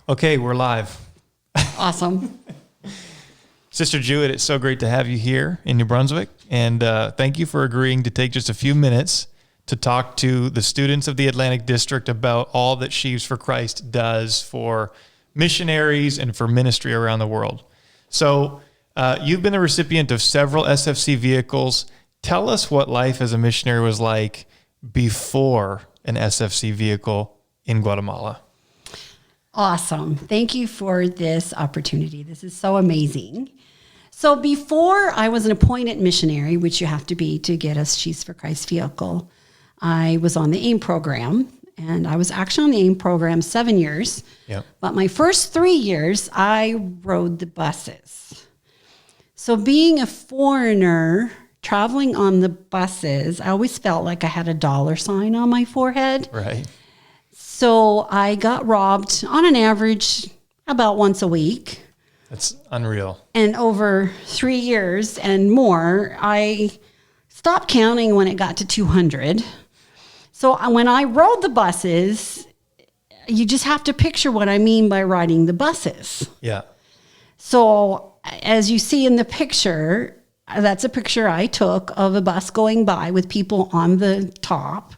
Okay, we're live. Awesome. Sister Jewett, it's so great to have you here in New Brunswick. And thank you for agreeing to take just a few minutes to talk to the students of the Atlantic District about all that Sheaves for Christ does for missionaries and for ministry around the world. So you've been the recipient of several SFC vehicles. Tell us what life as a missionary was like before an SFC vehicle in Guatemala. Awesome. Thank you for this opportunity. This is so amazing. So before I was an appointed missionary, which you have to be to get a Sheaves for Christ vehicle, I was on the AIM program, and I was actually on the AIM program 7 years. Yep. But my first 3 years, I rode the buses. So being a foreigner, traveling on the buses, I always felt like I had a dollar sign on my forehead. Right. So I got robbed on an average about once a week. That's unreal. And over 3 years and more, I stopped counting when it got to 200. So when I rode the buses, you just have to picture what I mean by riding the buses. Yeah. So as you see in the picture, that's a picture I took of a bus going by with people on the top.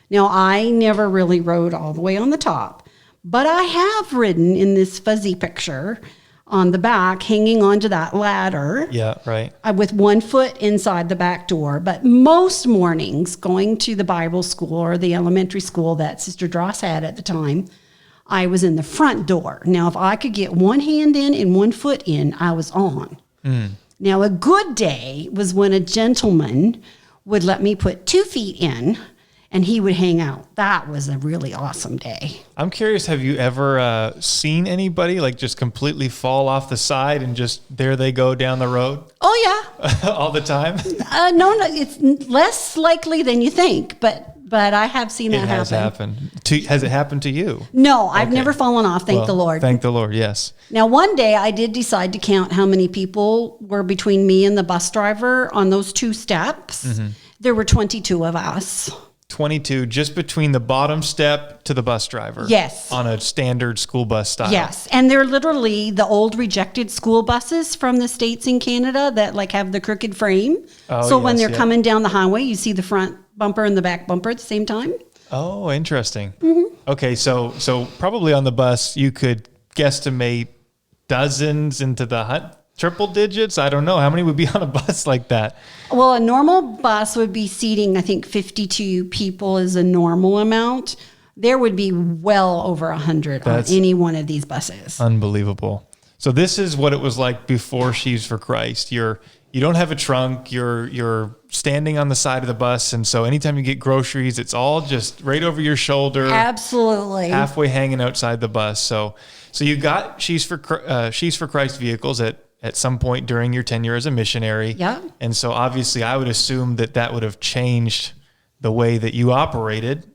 Now, I never really rode all the way on the top, but I have ridden in this fuzzy picture on the back, hanging onto that ladder. Yeah, right. With one foot inside the back door. But most mornings, going to the Bible school or the elementary school that Sister Dross had at the time, I was in the front door. Now, if I could get one hand in and one foot in, I was on. Now, a good day was when a gentleman would let me put 2 feet in, and he would hang out. That was a really awesome day. I'm curious, have you ever seen anybody like just completely fall off the side and just there they go down the road? Oh, yeah. All the time? No, it's less likely than you think, but I have seen that happen. It has happened. Has it happened to you? No, I've never fallen off, thank the Lord. Thank the Lord, yes. Now, one day I did decide to count how many people were between me and the bus driver on those 2 steps. Mm-hmm. There were 22 of us. 22 just between the bottom step to the bus driver. Yes. On a standard school bus style. Yes. And they're literally the old rejected school buses from the States and Canada that like have the crooked frame. So when they're coming down the highway, you see the front bumper and the back bumper at the same time. Oh, interesting. Mm-hmm. Okay. So probably on the bus, you could guesstimate dozens into the triple digits. I don't know. How many would be on a bus like that? Well, a normal bus would be seating, I think 52 people is a normal amount. There would be well over 100 on any one of these buses. Unbelievable. So this is what it was like before Sheaves for Christ. You don't have a trunk. You're standing on the side of the bus. And so anytime you get groceries, it's all just right over your shoulder. Absolutely. Halfway hanging outside the bus. So you got Sheaves for Christ vehicles at some point during your tenure as a missionary. Yeah. And so obviously I would assume that would have changed the way that you operated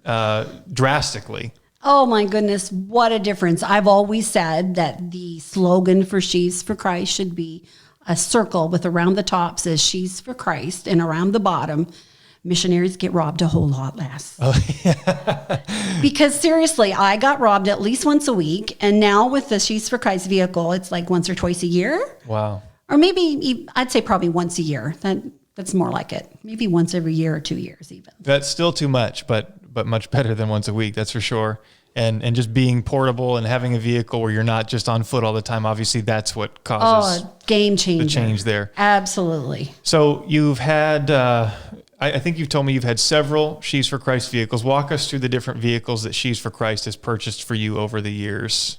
drastically. Oh my goodness, what a difference. I've always said that the slogan for Sheaves for Christ should be a circle with around the top says Sheaves for Christ, and around the bottom, missionaries get robbed a whole lot less. Oh, yeah. Because seriously, I got robbed at least once a week. And now with the Sheaves for Christ vehicle, it's like once or twice a year. Wow. Or maybe, I'd say probably once a year. That's more like it. Maybe once every year or 2 years even. That's still too much, but much better than once a week, that's for sure. And just being portable and having a vehicle where you're not just on foot all the time, obviously that's what causes game changer. The change there. Absolutely. So you've had... I think you've told me you've had several Sheaves for Christ vehicles. Walk us through the different vehicles that Sheaves for Christ has purchased for you over the years.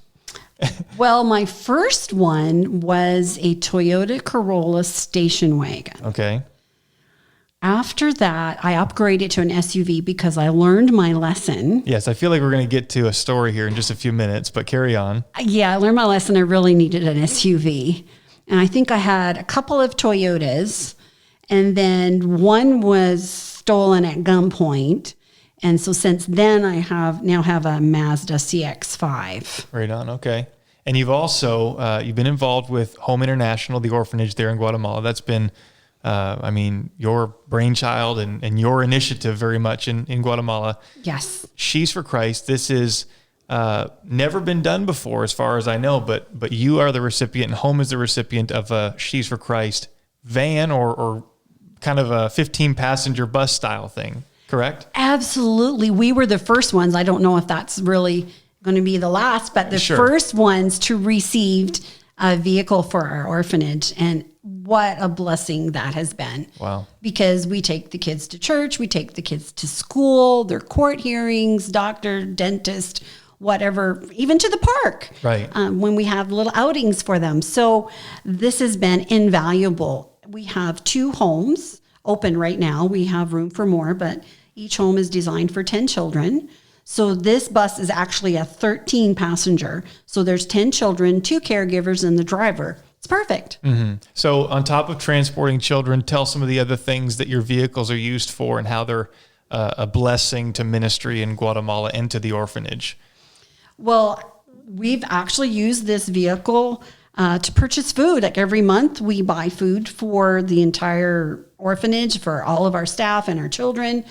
Well, my first one was a Toyota Corolla station wagon. Okay. After that, I upgraded to an SUV because I learned my lesson. Yes, I feel like we're going to get to a story here in just a few minutes, but carry on. Yeah, I learned my lesson. I really needed an SUV. And I think I had a couple of Toyotas. And then one was stolen at gunpoint. And so since then, I now have a Mazda CX-5. Right on. Okay. And you've also, you've been involved with Home International, the orphanage there in Guatemala. That's been, your brainchild and your initiative very much in Guatemala. Yes. Sheaves for Christ. This is never been done before, as far as I know, but you are the recipient, and home is the recipient of a Sheaves for Christ van or kind of a 15-passenger bus style thing, correct? Absolutely. We were the first ones. I don't know if that's really going to be the last, but the Sure. first ones to receive a vehicle for our orphanage. And what a blessing that has been. Wow. Because we take the kids to church, we take the kids to school, their court hearings, doctor, dentist, whatever, even to the park. Right. When we have little outings for them. So this has been invaluable. We have 2 homes open right now. We have room for more, but each home is designed for 10 children. So this bus is actually a 13 passenger. So there's 10 children, 2 caregivers, and the driver. It's perfect. Mm-hmm. So on top of transporting children, tell some of the other things that your vehicles are used for and how they're a blessing to ministry in Guatemala and to the orphanage. Well, we've actually used this vehicle to purchase food. Like every month, we buy food for the entire orphanage, for all of our staff and our children.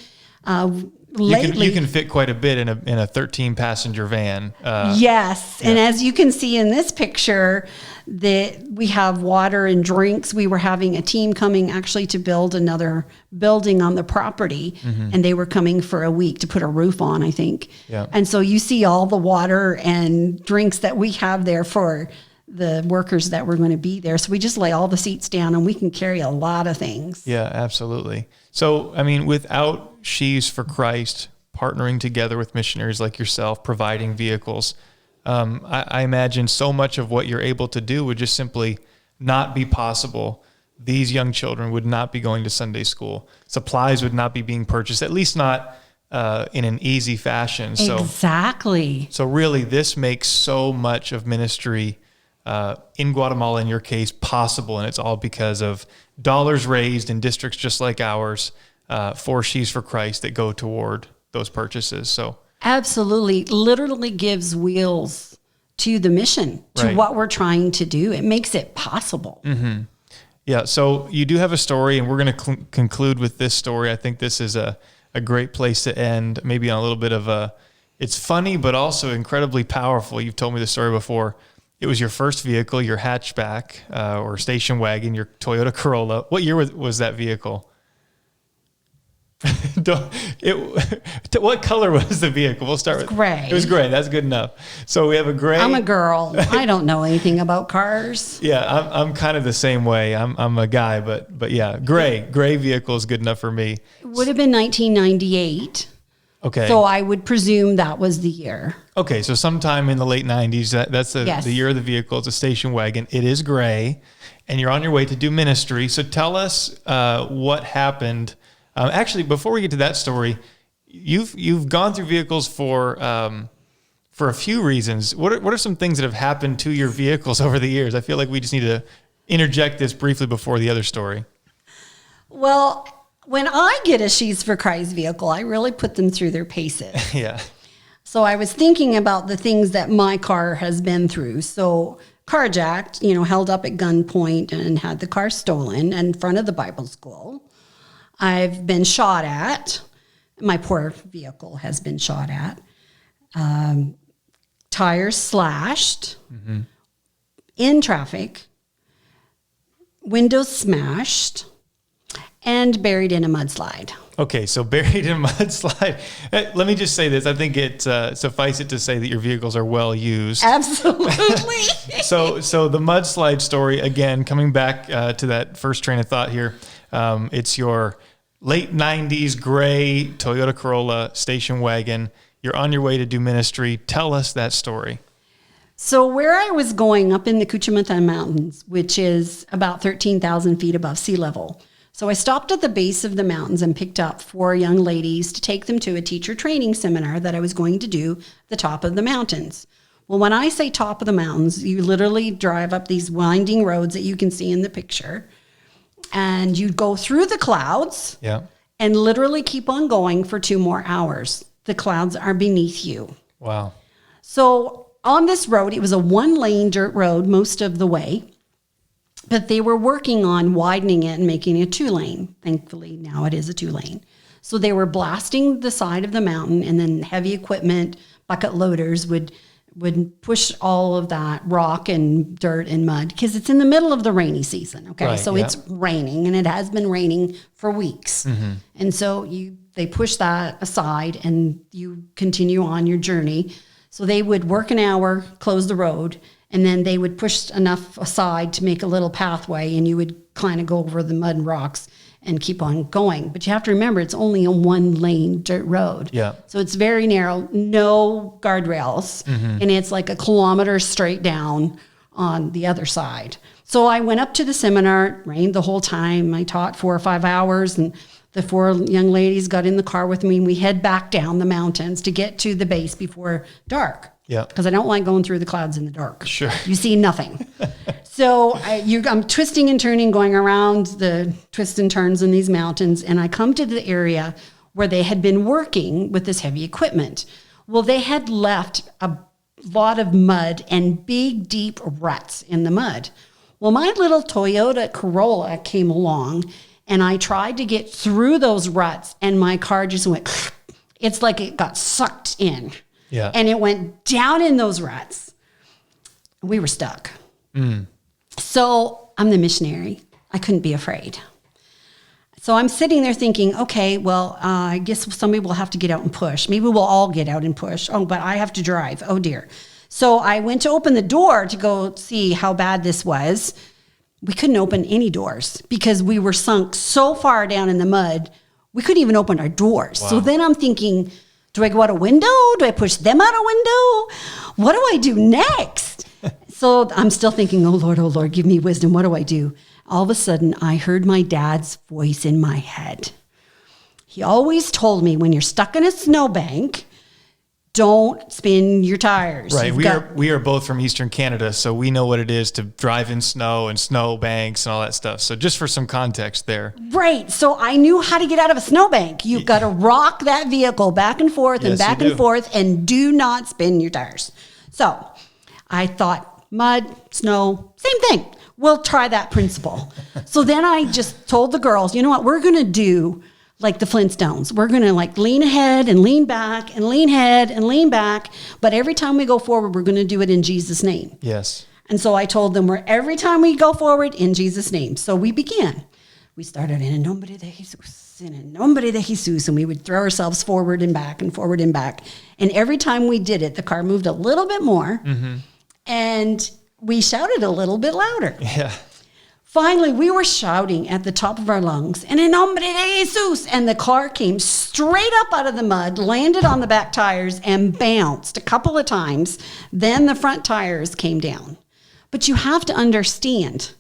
You can fit quite a bit in a 13-passenger van. Yes, and as you can see in this picture, that we have water and drinks. We were having a team coming actually to build another building on the property, and they were coming for a week to put a roof on, I think. Yeah. And so you see all the water and drinks that we have there for the workers that were going to be there. So we just lay all the seats down and we can carry a lot of things. Yeah, absolutely. So, I mean, without Sheaves for Christ partnering together with missionaries like yourself, providing vehicles, I imagine so much of what you're able to do would just simply not be possible. These young children would not be going to Sunday school. Supplies would not be being purchased, at least not in an easy fashion. Exactly. So really, this makes so much of ministry in Guatemala, in your case, possible, and it's all because of dollars raised in districts just like ours for Sheaves for Christ that go toward those purchases. So absolutely, literally gives wheels to the mission, to what we're trying to do. It makes it possible. Mm-hmm. Yeah. So you do have a story, and we're going to conclude with this story. I think this is a great place to end, maybe on a little bit of it's funny, but also incredibly powerful. You've told me the story before. It was your first vehicle, your hatchback or station wagon, your Toyota Corolla. What year was that vehicle? What color was the vehicle? We'll start with gray. It was gray. That's good enough. So we have a gray. I'm a girl. I don't know anything about cars. Yeah, I'm kind of the same way. I'm a guy, but yeah, gray vehicle is good enough for me. It would have been 1998. Okay. So I would presume that was the year. Okay, so sometime in the late 90s, that's the year of the vehicle. It's a station wagon. It is gray, and you're on your way to do ministry. So tell us what happened. Actually, before we get to that story, you've gone through vehicles for a few reasons. What are some things that have happened to your vehicles over the years? I feel like we just need to interject this briefly before the other story. Well, when I get a Sheaves for Christ vehicle, I really put them through their paces. Yeah. So I was thinking about the things that my car has been through. So carjacked, held up at gunpoint and had the car stolen in front of the Bible school. I've been shot at. My poor vehicle has been shot at. Tires slashed in traffic. Windows smashed. And buried in a mudslide. Okay, so buried in a mudslide. Let me just say this. I think it suffice it to say that your vehicles are well used. Absolutely. So the mudslide story, again, coming back to that first train of thought here, it's your late 90s gray Toyota Corolla station wagon. You're on your way to do ministry. Tell us that story. So where I was going up in the Cuchumatan Mountains, which is about 13,000 feet above sea level, so I stopped at the base of the mountains and picked up 4 young ladies to take them to a teacher training seminar that I was going to do the top of the mountains. Well, when I say top of the mountains, you literally drive up these winding roads that you can see in the picture, and you go through the clouds and literally keep on going for 2 more hours. The clouds are beneath you. Wow. So on this road, it was a 1-lane dirt road most of the way. But they were working on widening it and making it a 2-lane. Thankfully, now it is a 2-lane. So they were blasting the side of the mountain, and then heavy equipment, bucket loaders would push all of that rock and dirt and mud because it's in the middle of the rainy season. Okay. Right, So yeah. it's raining and it has been raining for weeks. And so they push that aside and you continue on your journey. So they would work an hour, close the road, and then they would push enough aside to make a little pathway and you would kind of go over the mud and rocks and keep on going. But you have to remember, it's only a 1-lane dirt road. Yeah. So it's very narrow, no guardrails, and it's like a kilometer straight down on the other side. So I went up to the seminar, it rained the whole time. I taught 4 or 5 hours, and the 4 young ladies got in the car with me, and we head back down the mountains to get to the base before dark. Yeah. Because I don't like going through the clouds in the dark. Sure. You see nothing. So I'm twisting and turning, going around the twists and turns in these mountains, and I come to the area where they had been working with this heavy equipment. Well, they had left a lot of mud and big, deep ruts in the mud. Well, my little Toyota Corolla came along, and I tried to get through those ruts, and my car just went, it's like it got sucked in. Yeah. And it went down in those ruts. We were stuck. So I'm the missionary. I couldn't be afraid. So I'm sitting there thinking, okay, well, I guess somebody will have to get out and push. Maybe we'll all get out and push. Oh, but I have to drive. Oh, dear. So I went to open the door to go see how bad this was. We couldn't open any doors because we were sunk so far down in the mud, we couldn't even open our doors. Wow. So then I'm thinking, do I go out a window? Do I push them out a window? What do I do next? So I'm still thinking, oh, Lord, give me wisdom. What do I do? All of a sudden, I heard my dad's voice in my head. He always told me, when you're stuck in a snowbank, don't spin your tires. Right. We are both from Eastern Canada, so we know what it is to drive in snow and snow banks and all that stuff. So just for some context there. Right. So I knew how to get out of a snowbank. You've got to rock that vehicle back and forth and Yes, back you and do. forth and do not spin your tires. So I thought mud, snow, same thing. We'll try that principle. So then I just told the girls, you know what, we're going to do like the Flintstones. We're going to like lean ahead and lean back and lean ahead and lean back. But every time we go forward, we're going to do it in Jesus' name. Yes. And so I told them, every time we go forward, in Jesus' name. So we began. We started in nombre de Jesus, in nombre de Jesus, and we would throw ourselves forward and back and forward and back. And every time we did it, the car moved a little bit more, and we shouted a little bit louder. Yeah. Finally, we were shouting at the top of our lungs, and in nombre de Jesus, and the car came straight up out of the mud, landed on the back tires, and bounced a couple of times. Then the front tires came down. But you have to understand,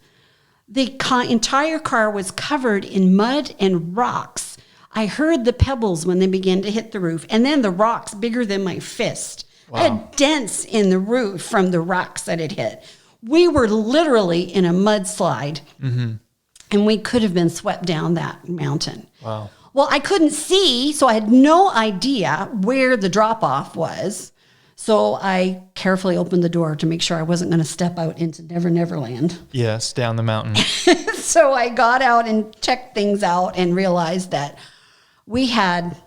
the entire car was covered in mud and rocks. I heard the pebbles when they began to hit the roof, and then the rocks bigger than my fist. Wow. I had dents in the roof from the rocks that it hit. We were literally in a mudslide, and we could have been swept down that mountain. Wow. Well, I couldn't see, so I had no idea where the drop-off was. So I carefully opened the door to make sure I wasn't going to step out into Never Never Land. Yes, down the mountain. So I got out and checked things out and realized that we had,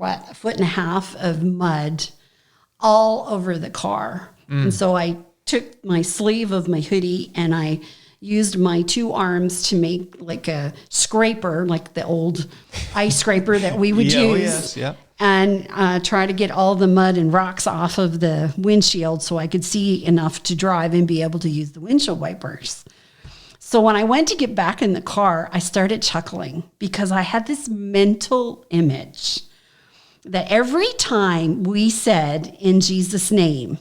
a 1.5 feet of mud all over the car. And so I took my sleeve of my hoodie and I used my 2 arms to make like a scraper, like the old ice scraper that we would Yeah, oh, use. yes, yeah. And try to get all the mud and rocks off of the windshield so I could see enough to drive and be able to use the windshield wipers. So when I went to get back in the car, I started chuckling because I had this mental image that every time we said in Jesus' name,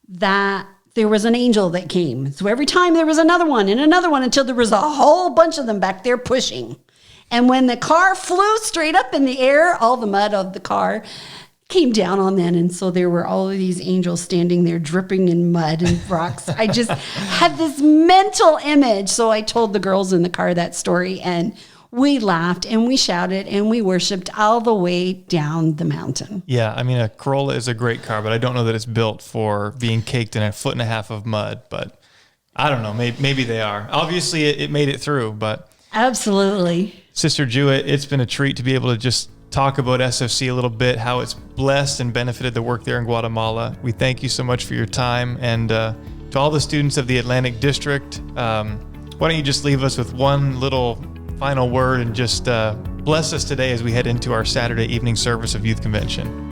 that there was an angel that came. So every time there was another one and another one until there was a whole bunch of them back there pushing. And when the car flew straight up in the air, all the mud of the car came down on them. And so there were all of these angels standing there dripping in mud and rocks. I just had this mental image. So I told the girls in the car that story, and we laughed and we shouted and we worshiped all the way down the mountain. Yeah, I mean, a Corolla is a great car, but I don't know that it's built for being caked in 1.5 feet of mud. But I don't know, maybe they are. Obviously, it made it through. But Absolutely. Sister Jewett, it's been a treat to be able to just talk about SFC a little bit, how it's blessed and benefited the work there in Guatemala. We thank you so much for your time. And to all the students of the Atlantic District, why don't you just leave us with one little final word and just bless us today as we head into our Saturday evening service of Youth Convention.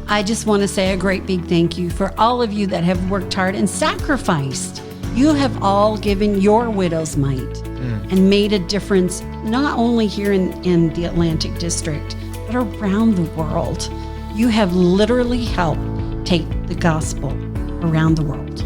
I just want to say a great big thank you for all of you that have worked hard and sacrificed. You have all given your widow's mite and made a difference, not only here in the Atlantic District, but around the world. You have literally helped take the gospel around the world.